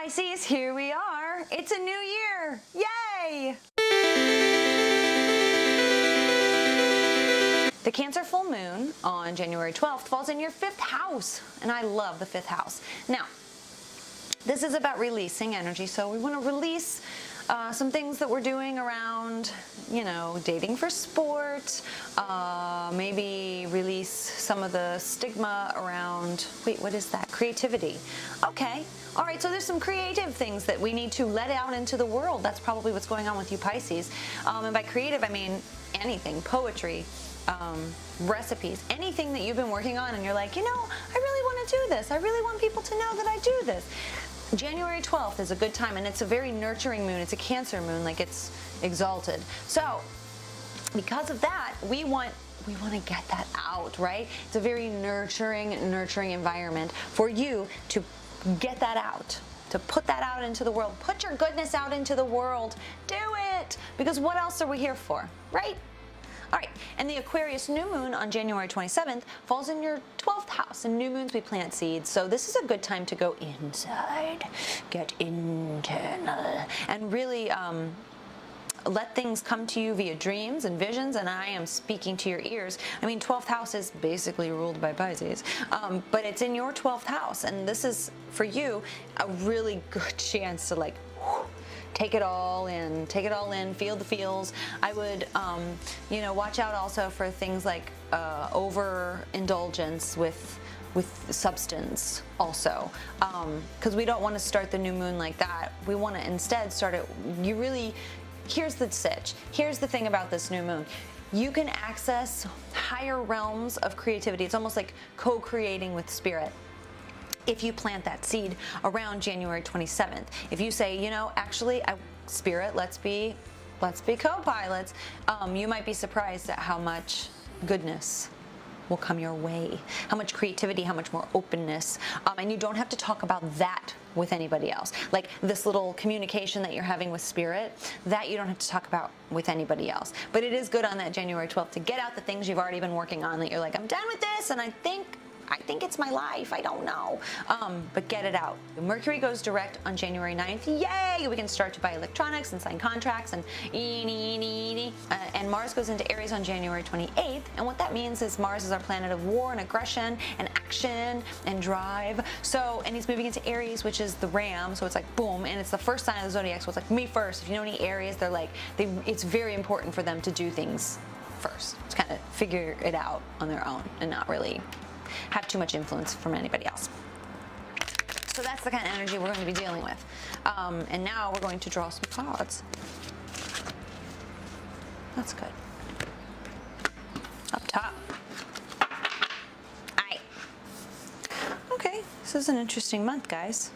Pisces, here we are. It's a new year. Yay! The Cancer full moon on January 12th falls in your 5th house, and I love the 5th house. Now, this is about releasing energy, so we want to release some things that we're doing around, you know, dating for sport, maybe release some of the stigma around, wait, what is that? Creativity. Okay. All right, so there's some creative things that we need to let out into the world. That's probably what's going on with you Pisces. And by creative, I mean anything, poetry, recipes, anything that you've been working on and you're like, you know, I really want to do this. I really want people to know that I do this. January 12th is a good time, and it's a very nurturing moon. It's a Cancer moon, like it's exalted. So because of that, we want to get that out, right? It's a very nurturing environment for you to get that out, to put that out into the world. Put your goodness out into the world. Do it! Because what else are we here for, right? All right, and the Aquarius new moon on January 27th falls in your 12th house. And new moons, we plant seeds. So this is a good time to go inside, get internal, and really let things come to you via dreams and visions. And I am speaking to your ears. I mean, 12th house is basically ruled by Pisces, but it's in your 12th house. And this is, for you, a really good chance to like, take it all in, feel the feels. I would, you know, watch out also for things like overindulgence with substance also, because we don't want to start the new moon like that. We want to instead start it, here's the sitch. Here's the thing about this new moon. You can access higher realms of creativity. It's almost like co-creating with spirit. If you plant that seed around January 27th, if you say, you know, actually, Spirit, let's be co-pilots, you might be surprised at how much goodness will come your way, how much creativity, how much more openness, and you don't have to talk about that with anybody else. Like this little communication that you're having with Spirit, that you don't have to talk about with anybody else. But it is good on that January 12th to get out the things you've already been working on that you're like, I'm done with this, and I think it's my life. I don't know. But get it out. Mercury goes direct on January 9th. Yay! We can start to buy electronics and sign contracts and and Mars goes into Aries on January 28th. And what that means is Mars is our planet of war and aggression and action and drive. So, and he's moving into Aries, which is the ram. So it's like boom. And it's the first sign of the zodiac. So it's like me first. If you know any Aries, they're like, it's very important for them to do things first. To kind of figure it out on their own and not really have too much influence from anybody else. So that's the kind of energy we're going to be dealing with. And now we're going to draw some cards. That's good. Up top. Aye. Okay, this is an interesting month, guys.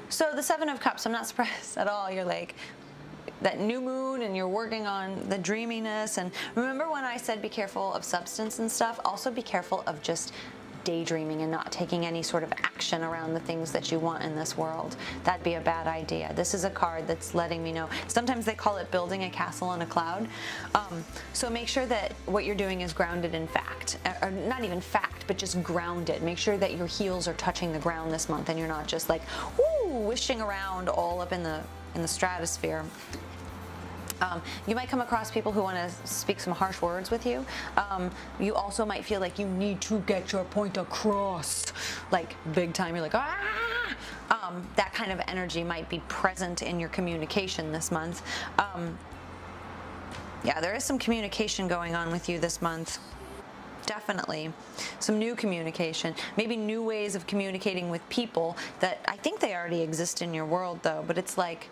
So the Seven of Cups, I'm not surprised at all. You're like, that new moon, and you're working on the dreaminess. And remember when I said be careful of substance and stuff? Also be careful of just daydreaming and not taking any sort of action around the things that you want in this world. That'd be a bad idea. This is a card that's letting me know. Sometimes they call it building a castle on a cloud. So make sure that what you're doing is grounded in fact, or not even fact, but just grounded. Make sure that your heels are touching the ground this month and you're not just like, whoo, wishing around all up in the stratosphere. You might come across people who want to speak some harsh words with you. You also might feel like you need to get your point across, like big time. You're like, ah! That kind of energy might be present in your communication this month. Yeah, there is some communication going on with you this month. Definitely. Some new communication, maybe new ways of communicating with people that I think they already exist in your world though, but it's like,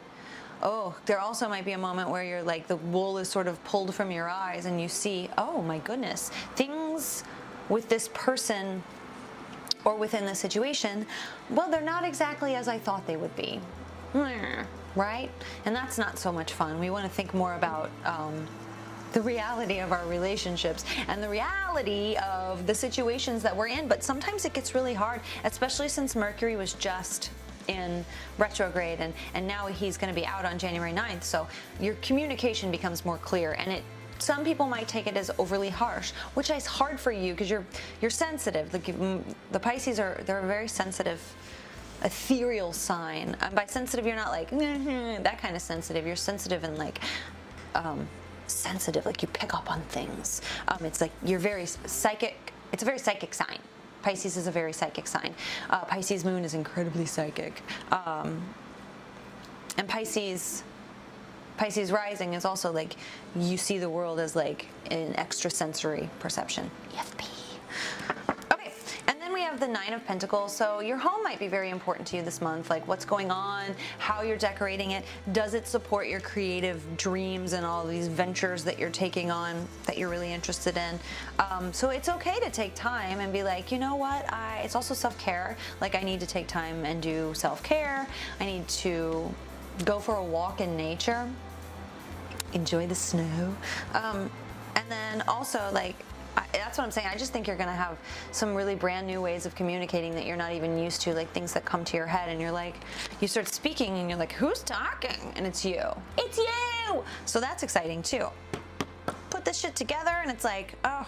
oh, there also might be a moment where you're like, the wool is sort of pulled from your eyes and you see, oh my goodness, things with this person or within the situation, well, they're not exactly as I thought they would be, right? And that's not so much fun. We want to think more about the reality of our relationships and the reality of the situations that we're in. But sometimes it gets really hard, especially since Mercury was just in retrograde and now he's going to be out on January 9th. So your communication becomes more clear, and some people might take it as overly harsh, which is hard for you because you're sensitive. The Pisces they're a very sensitive ethereal sign. By sensitive, you're not like that kind of sensitive. You're sensitive and like sensitive, like you pick up on things. It's like you're very psychic. It's a very psychic sign. Pisces is a very psychic sign. Pisces moon is incredibly psychic. And Pisces rising is also like you see the world as like an extrasensory perception. EFP. Okay, and then we have the Nine of Pentacles. So your home might be very important to you this month. Like what's going on, how you're decorating it. Does it support your creative dreams and all these ventures that you're taking on that you're really interested in? So it's okay to take time and be like, you know what? It's also self-care. Like I need to take time and do self-care. I need to go for a walk in nature. Enjoy the snow. And then also like, that's what I'm saying. I just think you're going to have some really brand new ways of communicating that you're not even used to, like things that come to your head and you're like, you start speaking and you're like, who's talking? And it's you. It's you! So that's exciting too. Put this shit together and it's like, oh,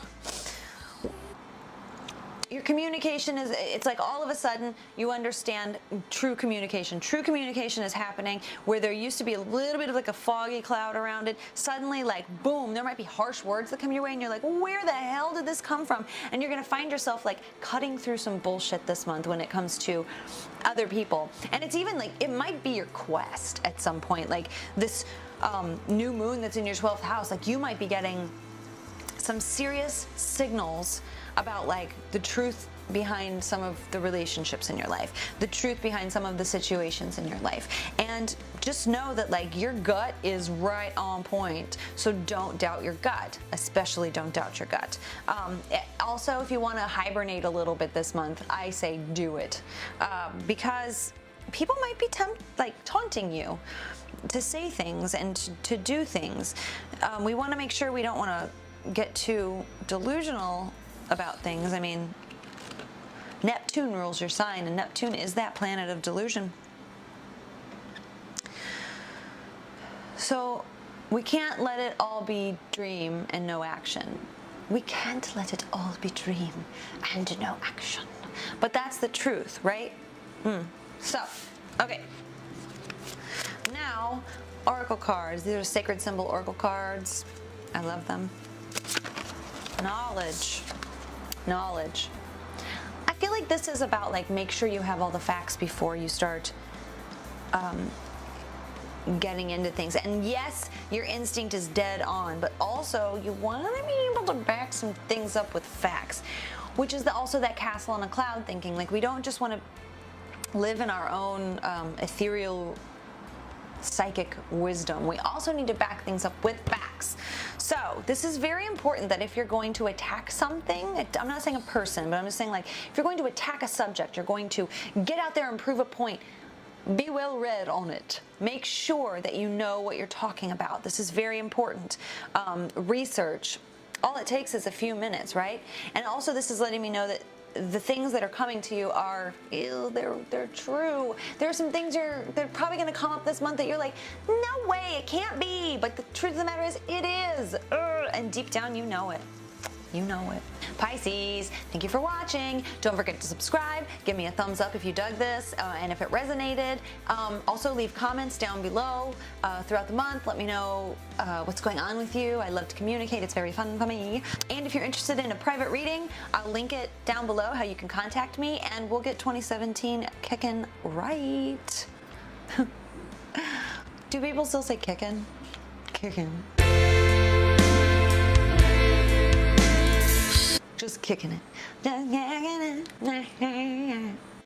your communication is, it's like all of a sudden you understand true communication. True communication is happening where there used to be a little bit of like a foggy cloud around it. Suddenly like boom, there might be harsh words that come your way and you're like, where the hell did this come from? And you're gonna find yourself like cutting through some bullshit this month when it comes to other people. And it's even like, it might be your quest at some point. Like this new moon that's in your 12th house, like you might be getting some serious signals about like the truth behind some of the relationships in your life, the truth behind some of the situations in your life. And just know that like your gut is right on point. So don't doubt your gut, especially don't doubt your gut. Also, if you want to hibernate a little bit this month, I say do it, because people might be taunting you to say things and to do things. We want to make sure we don't want to get too delusional about things. I mean, Neptune rules your sign, and Neptune is that planet of delusion. So we can't let it all be dream and no action. We can't let it all be dream and no action. But that's the truth, right? So, okay. Now, oracle cards. These are sacred symbol oracle cards. I love them. Knowledge. Knowledge. I feel like this is about like make sure you have all the facts before you start getting into things. And yes, your instinct is dead on, but also you want to be able to back some things up with facts, which is also that castle on a cloud thinking. Like we don't just want to live in our own ethereal psychic wisdom. We also need to back things up with facts. So this is very important that if you're going to attack something, I'm not saying a person, but I'm just saying like if you're going to attack a subject, you're going to get out there and prove a point, be well read on it. Make sure that you know what you're talking about. This is very important. Research. All it takes is a few minutes, right? And also this is letting me know that the things that are coming to you are, they're true. There are some things they're probably going to come up this month that you're like, no way, it can't be. But the truth of the matter is, it is. And deep down, you know it. You know it. Pisces, thank you for watching. Don't forget to subscribe. Give me a thumbs up if you dug this and if it resonated. Also, leave comments down below throughout the month. Let me know what's going on with you. I love to communicate. It's very fun for me. And if you're interested in a private reading, I'll link it down below how you can contact me, and we'll get 2017 kicking right. Do people still say kicking? Kicking. Just kicking it.